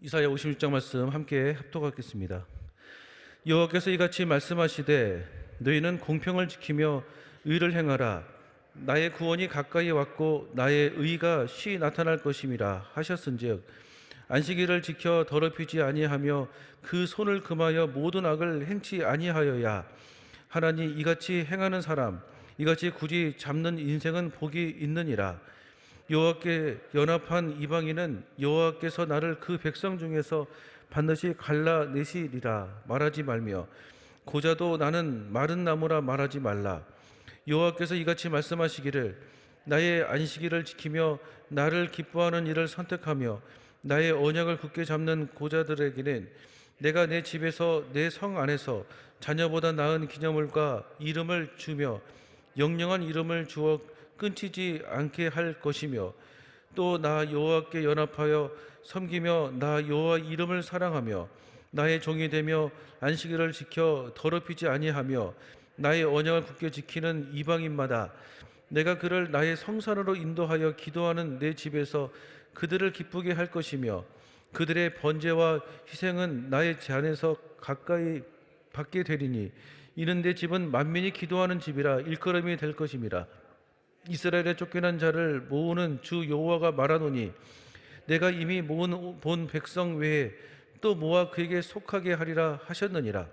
이사야 56장 말씀 함께 합독하겠습니다. 여호와께서 이같이 말씀하시되 너희는 공평을 지키며 의를 행하라. 나의 구원이 가까이 왔고 나의 의가 쉬 나타날 것임이라 하셨은즉 안식일을 지켜 더럽히지 아니하며 그 손을 금하여 모든 악을 행치 아니하여야 하나니 이같이 행하는 사람 이같이 굳이 잡는 인생은 복이 있느니라. 여호와께 연합한 이방인은 여호와께서 나를 그 백성 중에서 반드시 갈라내시리라 말하지 말며 고자도 나는 마른 나무라 말하지 말라. 여호와께서 이같이 말씀하시기를 나의 안식일을 지키며 나를 기뻐하는 일을 선택하며 나의 언약을 굳게 잡는 고자들에게는 내가 내 집에서 내 성 안에서 자녀보다 나은 기념물과 이름을 주며 영영한 이름을 주어 끊치지 않게 할 것이며 또 나 여호와께 연합하여 섬기며 나 여호와 이름을 사랑하며 나의 종이 되며 안식일을 지켜 더럽히지 아니하며 나의 언약을 굳게 지키는 이방인마다 내가 그를 나의 성산으로 인도하여 기도하는 내 집에서 그들을 기쁘게 할 것이며 그들의 번제와 희생은 나의 제안에서 가까이 받게 되리니 이는 내 집은 만민이 기도하는 집이라 일컬음이 될 것임이라. 이스라엘에 쫓겨난 자를 모으는 주 여호와가 말하노니 내가 이미 모은 본 백성 외에 또 모아 그에게 속하게 하리라 하셨느니라.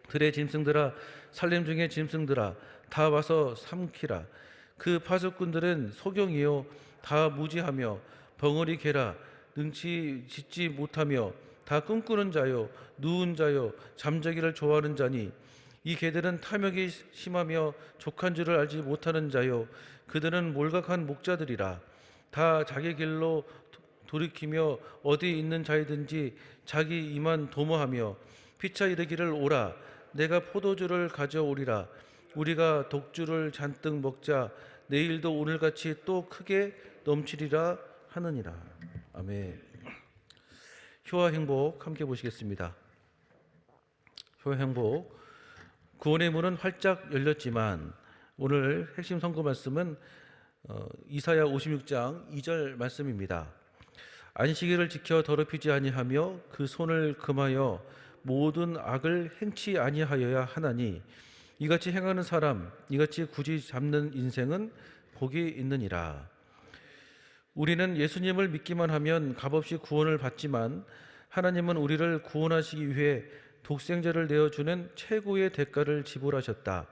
들의 짐승들아 살렘 중의 짐승들아 다 와서 삼키라. 그 파수꾼들은 소경이요 다 무지하며 벙어리 개라 능치 짓지 못하며 다 꿈꾸는 자요 누운 자요 잠자기를 좋아하는 자니 이 개들은 탐욕이 심하며 족한 줄을 알지 못하는 자요 그들은 몰각한 목자들이라. 다 자기 길로 돌이키며 어디 있는 자이든지 자기 이만 도모하며 피차 이르기를 오라 내가 포도주를 가져오리라. 우리가 독주를 잔뜩 먹자 내일도 오늘같이 또 크게 넘치리라 하느니라. 아멘. 효와 행복 함께 보시겠습니다. 효와 행복. 구원의 문은 활짝 열렸지만 오늘 핵심 선고 말씀은 이사야 56장 2절 말씀입니다. 안식일을 지켜 더럽히지 아니하며 그 손을 금하여 모든 악을 행치 아니하여야 하나니 이같이 행하는 사람 이같이 굳이 잡는 인생은 복이 있느니라. 우리는 예수님을 믿기만 하면 값없이 구원을 받지만 하나님은 우리를 구원하시기 위해 독생자를 내어주는 최고의 대가를 지불하셨다.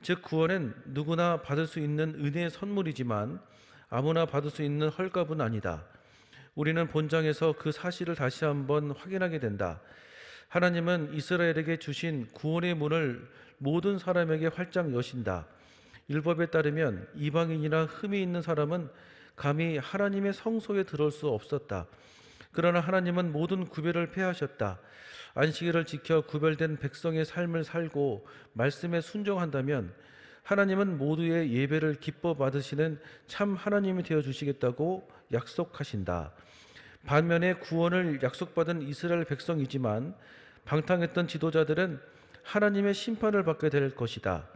즉 구원은 누구나 받을 수 있는 은혜의 선물이지만 아무나 받을 수 있는 헐값은 아니다. 우리는 본장에서 그 사실을 다시 한번 확인하게 된다. 하나님은 이스라엘에게 주신 구원의 문을 모든 사람에게 활짝 여신다. 율법에 따르면 이방인이나 흠이 있는 사람은 감히 하나님의 성소에 들어올 수 없었다. 그러나 하나님은 모든 구별을 폐하셨다. 안식일을 지켜 구별된 백성의 삶을 살고 말씀에 순종한다면 하나님은 모두의 예배를 기뻐 받으시는 참 하나님이 되어 주시겠다고 약속하신다. 반면에 구원을 약속받은 이스라엘 백성이지만 방탕했던 지도자들은 하나님의 심판을 받게 될 것이다.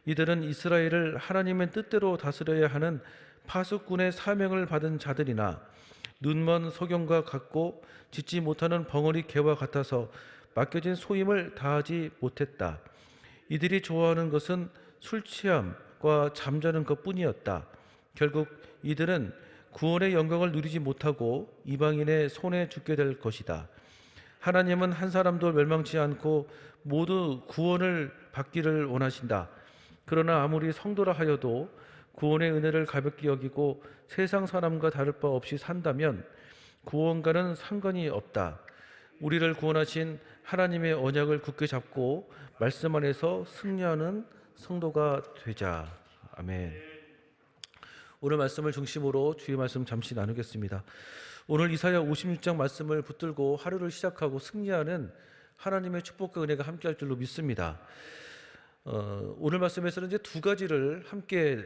이들은 이스라엘을 하나님의 뜻대로 다스려야 하는 파수꾼의 사명을 받은 자들이나 눈먼 소경과 같고 짓지 못하는 벙어리 개와 같아서 맡겨진 소임을 다하지 못했다. 이들이 좋아하는 것은 술 취함과 잠자는 것뿐이었다. 결국 이들은 구원의 영광을 누리지 못하고 이방인의 손에 죽게 될 것이다. 하나님은 한 사람도 멸망치 않고 모두 구원을 받기를 원하신다. 그러나 아무리 성도라 하여도 구원의 은혜를 가볍게 여기고 세상 사람과 다를 바 없이 산다면 구원과는 상관이 없다. 우리를 구원하신 하나님의 언약을 굳게 잡고 말씀 안에서 승리하는 성도가 되자. 아멘. 오늘 말씀을 중심으로 주의 말씀 잠시 나누겠습니다. 오늘 이사야 56장 말씀을 붙들고 하루를 시작하고 승리하는 하나님의 축복과 은혜가 함께할 줄로 믿습니다. 오늘 말씀에서는 이제 두 가지를 함께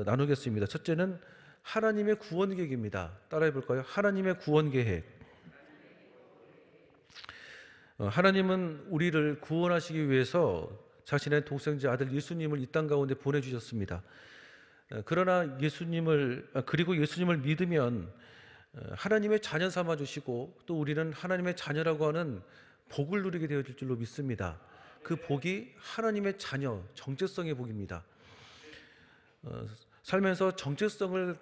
나누겠습니다. 첫째는 하나님의 구원 계획입니다. 따라해 볼까요? 하나님의 구원 계획. 하나님은 우리를 구원하시기 위해서 자신의 독생자 아들 예수님을 이 땅 가운데 보내주셨습니다. 그러나 예수님을 믿으면 하나님의 자녀 삼아 주시고 또 우리는 하나님의 자녀라고 하는 복을 누리게 되어질 줄로 믿습니다. 그 복이 하나님의 자녀, 정체성의 복입니다. 살면서 정체성을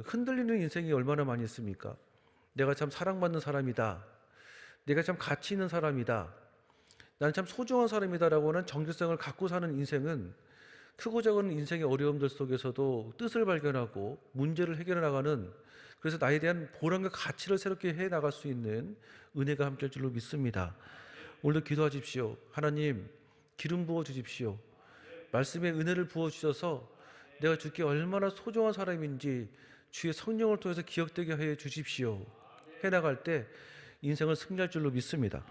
흔들리는 인생이 얼마나 많이 있습니까? 내가 참 사랑받는 사람이다. 내가 참 가치 있는 사람이다. 나는 참 소중한 사람이다라고 하는 정체성을 갖고 사는 인생은 크고 작은 인생의 어려움들 속에서도 뜻을 발견하고 문제를 해결해 나가는, 그래서 나에 대한 보람과 가치를 새롭게 해 나갈 수 있는 은혜가 함께할 줄로 믿습니다. 오늘도 기도하십시오. 하나님, 기름 부어 주십시오. 말씀의 은혜를 부어 주셔서 내가 주께 얼마나 소중한 사람인지 주의 성령을 통해서 기억되게 해 주십시오. 해 나갈 때 인생을 승리할 줄로 믿습니다.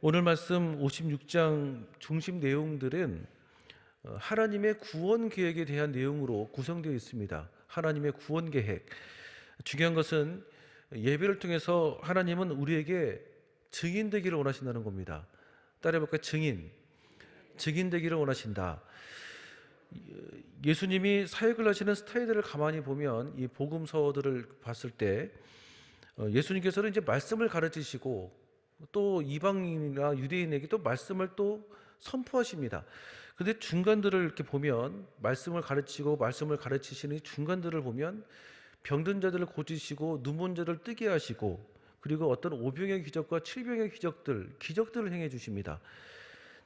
오늘 말씀 56장 중심 내용들은 하나님의 구원 계획에 대한 내용으로 구성되어 있습니다. 하나님의 구원 계획. 중요한 것은 예배를 통해서 하나님은 우리에게 증인 되기를 원하신다는 겁니다. 따라해볼까요? 증인 되기를 원하신다. 예수님이 사역을 하시는 스타일들을 가만히 보면 이 복음서들을 봤을 때 예수님께서는 이제 말씀을 가르치시고 또 이방인이나 유대인에게 또 말씀을 또 선포하십니다. 근데 중간들을 이렇게 보면 말씀을 가르치고 말씀을 가르치시는 중간들을 보면 병든 자들을 고치시고 눈먼 자들을 뜨게 하시고 그리고 어떤 오병의 기적과 칠병의 기적들을 행해 주십니다.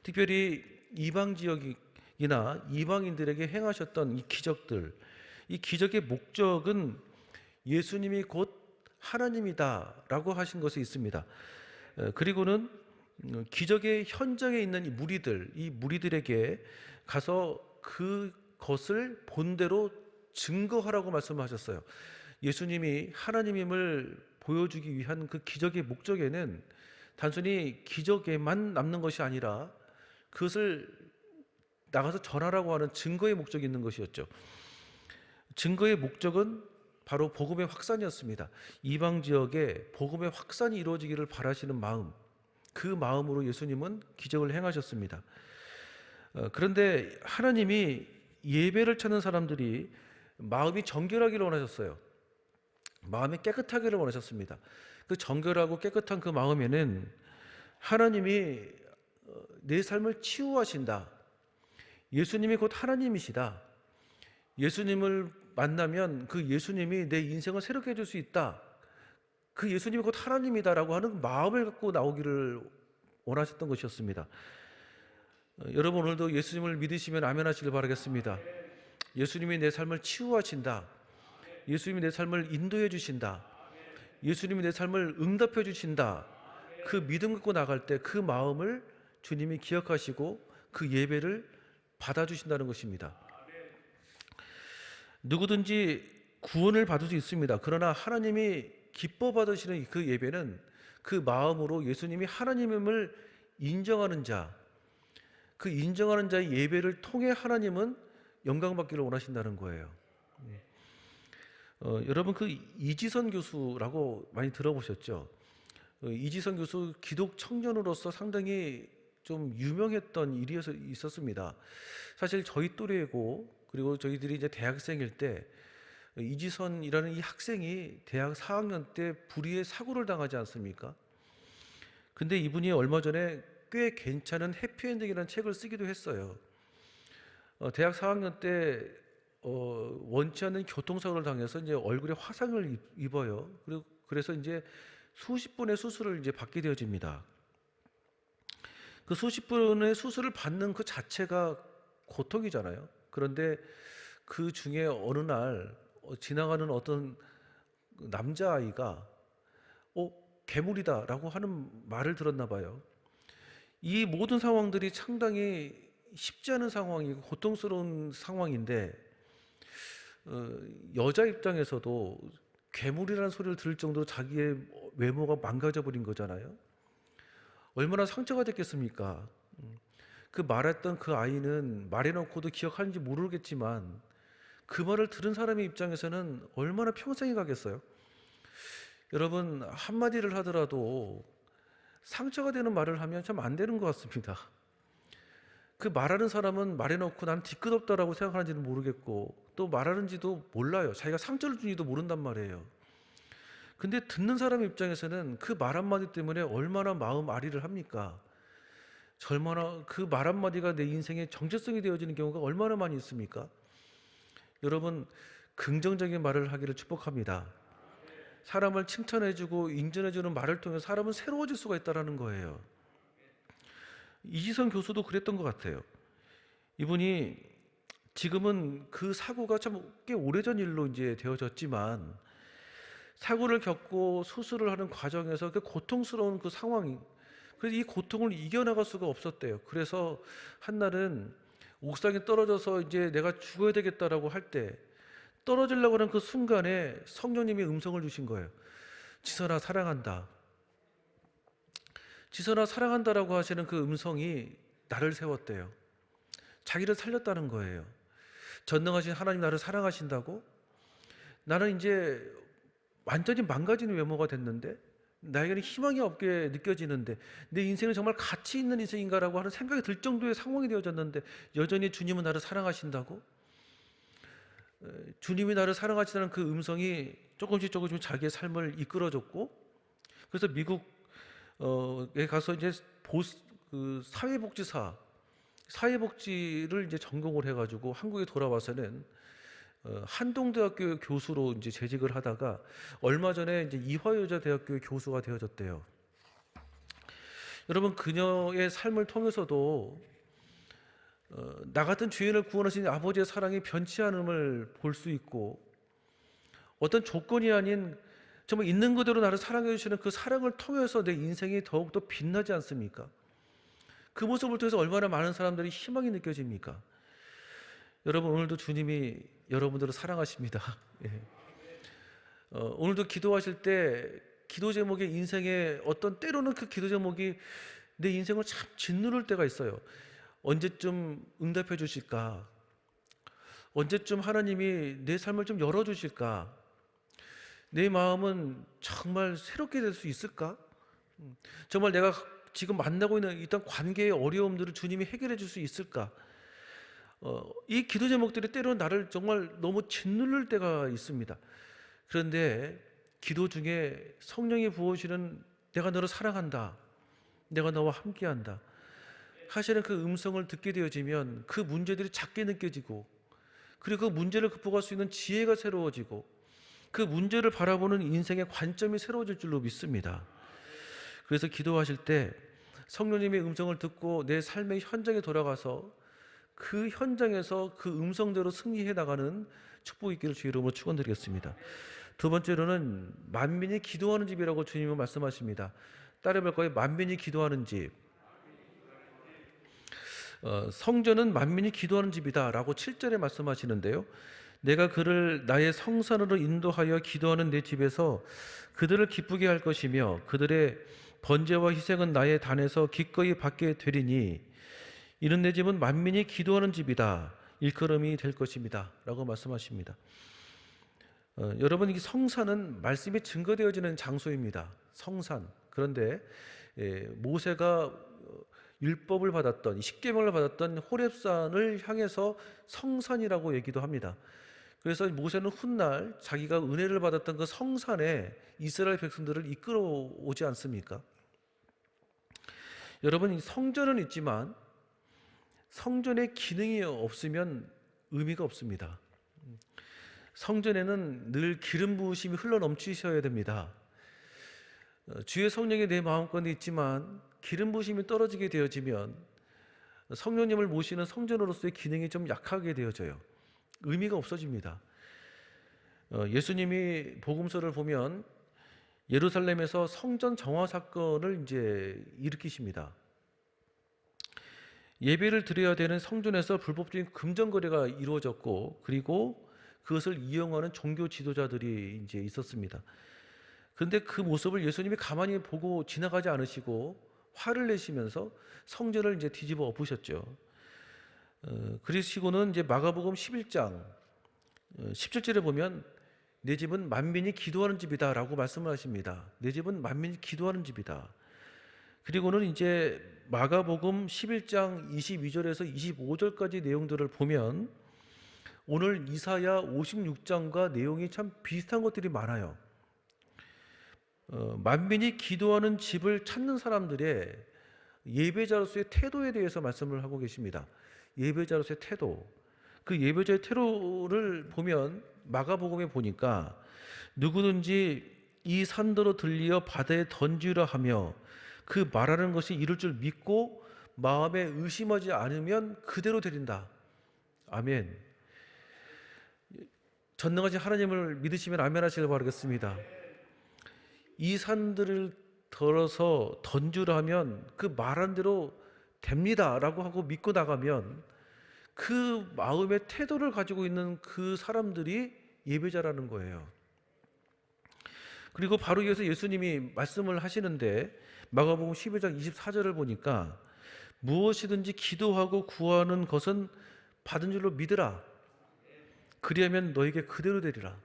특별히 이방 지역이나 이방인들에게 행하셨던 이 기적들, 이 기적의 목적은 예수님이 곧 하나님이다라고 하신 것이 있습니다. 그리고는 기적의 현장에 있는 이 무리들에게 가서 그것을 본대로 증거하라고 말씀하셨어요. 예수님이 하나님임을 보여주기 위한 그 기적의 목적에는 단순히 기적에만 남는 것이 아니라 그것을 나가서 전하라고 하는 증거의 목적이 있는 것이었죠. 증거의 목적은 바로 복음의 확산이었습니다. 이방 지역에 복음의 확산이 이루어지기를 바라시는 마음, 그 마음으로 예수님은 기적을 행하셨습니다. 그런데 하나님이 예배를 찾는 사람들이 마음이 정결하기를 원하셨어요. 마음이 깨끗하기를 원하셨습니다. 그 정결하고 깨끗한 그 마음에는 하나님이 내 삶을 치유하신다. 예수님이 곧 하나님이시다. 예수님을 만나면 그 예수님이 내 인생을 새롭게 해줄 수 있다. 그 예수님이 곧 하나님이다라고 하는 마음을 갖고 나오기를 원하셨던 것이었습니다. 여러분 오늘도 예수님을 믿으시면 아멘 하시길 바라겠습니다. 예수님이 내 삶을 치유하신다. 예수님이 내 삶을 인도해 주신다. 예수님이 내 삶을 응답해 주신다. 그 믿음 갖고 나갈 때 그 마음을 주님이 기억하시고 그 예배를 받아주신다는 것입니다. 누구든지 구원을 받을 수 있습니다. 그러나 하나님이 기뻐 받으시는 그 예배는 그 마음으로 예수님이 하나님임을 인정하는 자, 그 인정하는 자의 예배를 통해 하나님은 영광받기를 원하신다는 거예요. 여러분 그 이지선 교수라고 많이 들어보셨죠? 이지선 교수 기독 청년으로서 상당히 좀 유명했던 일이 있었습니다. 사실 저희 또래고 그리고 저희들이 이제 대학생일 때 이지선이라는 이 학생이 대학 4학년 때 불의의 사고를 당하지 않습니까? 근데 이분이 얼마 전에 꽤 괜찮은 해피엔딩이라는 책을 쓰기도 했어요. 대학 4학년 때 원치 않는 교통사고를 당해서 이제 얼굴에 화상을 입어요. 그래서 이제 수십 분의 수술을 이제 받게 되어집니다. 그 수십 분의 수술을 받는 그 자체가 고통이잖아요. 그런데 그 중에 어느 날 지나가는 어떤 남자아이가 괴물이다라고 하는 말을 들었나 봐요. 이 모든 상황들이 상당히 쉽지 않은 상황이고 고통스러운 상황인데 여자 입장에서도 괴물이라는 소리를 들을 정도로 자기의 외모가 망가져 버린 거잖아요. 얼마나 상처가 됐겠습니까? 그 말했던 그 아이는 말해놓고도 기억하는지 모르겠지만 그 말을 들은 사람의 입장에서는 얼마나 평생이 가겠어요? 여러분 한마디를 하더라도 상처가 되는 말을 하면 참 안 되는 것 같습니다. 그 말하는 사람은 말해놓고 난 뒤끝없다라고 생각하는지는 모르겠고 또 말하는지도 몰라요. 자기가 상처를 준지도 모른단 말이에요. 근데 듣는 사람 입장에서는 그 말 한마디 때문에 얼마나 마음 아리를 합니까? 얼마나 그 말 한마디가 내 인생의 정체성이 되어지는 경우가 얼마나 많이 있습니까? 여러분, 긍정적인 말을 하기를 축복합니다. 사람을 칭찬해주고 인정해주는 말을 통해 사람은 새로워질 수가 있다는 거예요. 이지성 교수도 그랬던 것 같아요. 이분이 지금은 그 사고가 참 꽤 오래전 일로 이제 되어졌지만, 사고를 겪고 수술을 하는 과정에서 그 고통스러운 그 상황이, 그래서 이 고통을 이겨나갈 수가 없었대요. 그래서 한날은 옥상에 떨어져서 이제 내가 죽어야 되겠다라고 할 때, 떨어지려고 하는 그 순간에 성령님이 음성을 주신 거예요. 지선아 사랑한다. 지선아 사랑한다라고 하시는 그 음성이 나를 세웠대요. 자기를 살렸다는 거예요. 전능하신 하나님 나를 사랑하신다고? 나는 이제 완전히 망가진 외모가 됐는데, 나에게는 희망이 없게 느껴지는데, 내 인생은 정말 가치 있는 인생인가라고 하는 생각이 들 정도의 상황이 되어졌는데, 여전히 주님은 나를 사랑하신다고? 주님이 나를 사랑하시다는 그 음성이 조금씩 자기의 삶을 이끌어줬고, 그래서 미국에 가서 이제 그 사회복지를 이제 전공을 해가지고 한국에 돌아와서는 한동대학교 교수로 이제 재직을 하다가 얼마 전에 이제 이화여자대학교 교수가 되어졌대요. 여러분, 그녀의 삶을 통해서도 나 같은 죄인을 구원하신 아버지의 사랑이 변치 않음을 볼 수 있고, 어떤 조건이 아닌 정말 있는 그대로 나를 사랑해 주시는 그 사랑을 통해서 내 인생이 더욱더 빛나지 않습니까? 그 모습을 통해서 얼마나 많은 사람들이 희망이 느껴집니까? 여러분, 오늘도 주님이 여러분들을 사랑하십니다. 예. 오늘도 기도하실 때 기도 제목의 인생에 어떤 때로는 그 기도 제목이 내 인생을 참 짓누를 때가 있어요. 언제쯤 응답해 주실까? 언제쯤 하나님이 내 삶을 좀 열어주실까? 내 마음은 정말 새롭게 될 수 있을까? 정말 내가 지금 만나고 있는 일단 관계의 어려움들을 주님이 해결해 줄 수 있을까? 이 기도 제목들이 때로는 나를 정말 너무 짓누를 때가 있습니다. 그런데 기도 중에 성령이 부어주시는 내가 너를 사랑한다, 내가 너와 함께한다 하시는 그 음성을 듣게 되어지면 그 문제들이 작게 느껴지고, 그리고 그 문제를 극복할 수 있는 지혜가 새로워지고, 그 문제를 바라보는 인생의 관점이 새로워질 줄로 믿습니다. 그래서 기도하실 때 성령님의 음성을 듣고 내 삶의 현장에 돌아가서 그 현장에서 그 음성대로 승리해 나가는 축복이 있기를 주의 이름으로 축원드리겠습니다. 두 번째로는 만민이 기도하는 집이라고 주님은 말씀하십니다. 따라해볼 거예요. 만민이 기도하는 집. 성전은 만민이 기도하는 집이다 라고 7절에 말씀하시는데요, 내가 그를 나의 성산으로 인도하여 기도하는 내 집에서 그들을 기쁘게 할 것이며 그들의 번제와 희생은 나의 단에서 기꺼이 받게 되리니 이는 내 집은 만민이 기도하는 집이다, 일컬음이 될 것입니다 라고 말씀하십니다. 여러분, 이 성산은 말씀이 증거되어지는 장소입니다. 성산. 그런데 모세가 율법을 받았던, 십계명을 받았던 호렙산을 향해서 성산이라고 얘기도 합니다. 그래서 모세는 훗날 자기가 은혜를 받았던 그 성산에 이스라엘 백성들을 이끌어 오지 않습니까? 여러분, 성전은 있지만 성전의 기능이 없으면 의미가 없습니다. 성전에는 늘 기름 부으심이 흘러 넘치셔야 됩니다. 주의 성령이 내 마음가운데 있지만 기름 부으심이 떨어지게 되어지면 성령님을 모시는 성전으로서의 기능이 좀 약하게 되어져요. 의미가 없어집니다. 예수님이 복음서를 보면 예루살렘에서 성전 정화 사건을 이제 일으키십니다. 예배를 드려야 되는 성전에서 불법적인 금전거래가 이루어졌고, 그리고 그것을 이용하는 종교 지도자들이 이제 있었습니다. 그런데 그 모습을 예수님이 가만히 보고 지나가지 않으시고 화를 내시면서 성전을 이제 뒤집어 엎으셨죠. 그러시고는 이제 마가복음 11장 17절에 보면 내 집은 만민이 기도하는 집이다 라고 말씀을 하십니다. 내 집은 만민이 기도하는 집이다. 그리고는 이제 마가복음 11장 22절에서 25절까지 내용들을 보면 오늘 이사야 56장과 내용이 참 비슷한 것들이 많아요. 만민이 기도하는 집을 찾는 사람들의 예배자로서의 태도에 대해서 말씀을 하고 계십니다. 예배자로서의 태도. 그 예배자의 태도를 보면 마가복음에 보니까 누구든지 이 산더러 들리어 바다에 던지라 하며 그 말하는 것이 이룰 줄 믿고 마음에 의심하지 않으면 그대로 되린다. 아멘. 전능하신 하나님을 믿으시면 아멘 하시길 바라겠습니다. 이 산들을 들어서 던지라 하면 그 말한 대로 됩니다 라고 하고 믿고 나가면 그 마음의 태도를 가지고 있는 그 사람들이 예배자라는 거예요. 그리고 바로 이어서 예수님이 말씀을 하시는데 마가복음 12장 24절을 보니까 무엇이든지 기도하고 구하는 것은 받은 줄로 믿으라. 그리하면 너에게 그대로 되리라.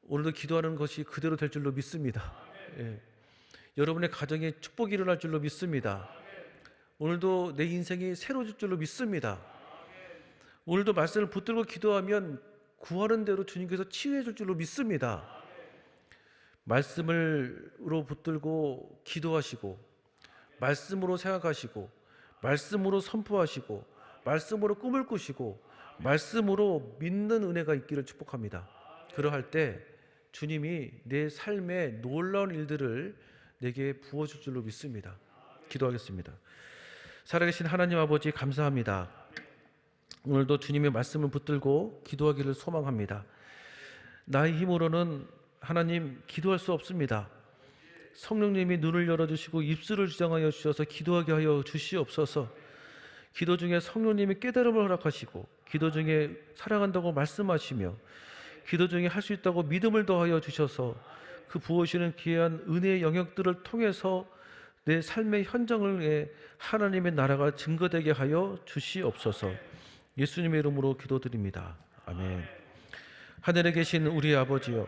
오늘도 기도하는 것이 그대로 될 줄로 믿습니다. 예. 여러분의 가정에 축복이 일어날 줄로 믿습니다. 오늘도 내 인생이 새로워질 줄로 믿습니다. 오늘도 말씀을 붙들고 기도하면 구하는 대로 주님께서 치유해 줄 줄로 믿습니다. 말씀으로 붙들고 기도하시고 말씀으로 생각하시고 말씀으로 선포하시고 말씀으로 꿈을 꾸시고 말씀으로 믿는 은혜가 있기를 축복합니다. 그러할 때 주님이 내 삶에 놀라운 일들을 내게 부어줄 줄로 믿습니다. 기도하겠습니다. 살아계신 하나님 아버지 감사합니다. 오늘도 주님의 말씀을 붙들고 기도하기를 소망합니다. 나의 힘으로는 하나님 기도할 수 없습니다. 성령님이 눈을 열어주시고 입술을 주장하여 주셔서 기도하게 하여 주시옵소서. 기도 중에 성령님이 깨달음을 허락하시고 기도 중에 사랑한다고 말씀하시며 기도 중에 할 수 있다고 믿음을 더하여 주셔서 그 부어주시는 귀한 은혜의 영역들을 통해서 내 삶의 현장을 하나님의 나라가 증거되게 하여 주시옵소서. 예수님의 이름으로 기도드립니다. 아멘. 하늘에 계신 우리 아버지여,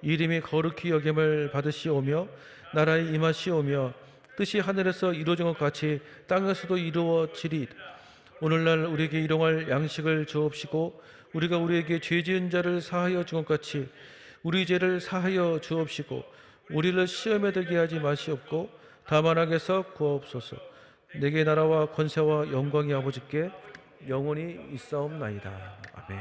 이름이 거룩히 여김을 받으시오며 나라에 임하시오며 뜻이 하늘에서 이루어진 것 같이 땅에서도 이루어지리. 오늘날 우리에게 일용할 양식을 주옵시고 우리가 우리에게 죄 지은 자를 사하여 준 것 같이 우리 죄를 사하여 주옵시고 우리를 시험에 들게 하지 마시옵고 다만 악에서 구하옵소서. 내게 나라와 권세와 영광이 아버지께 영원히 있사옵나이다. 아멘.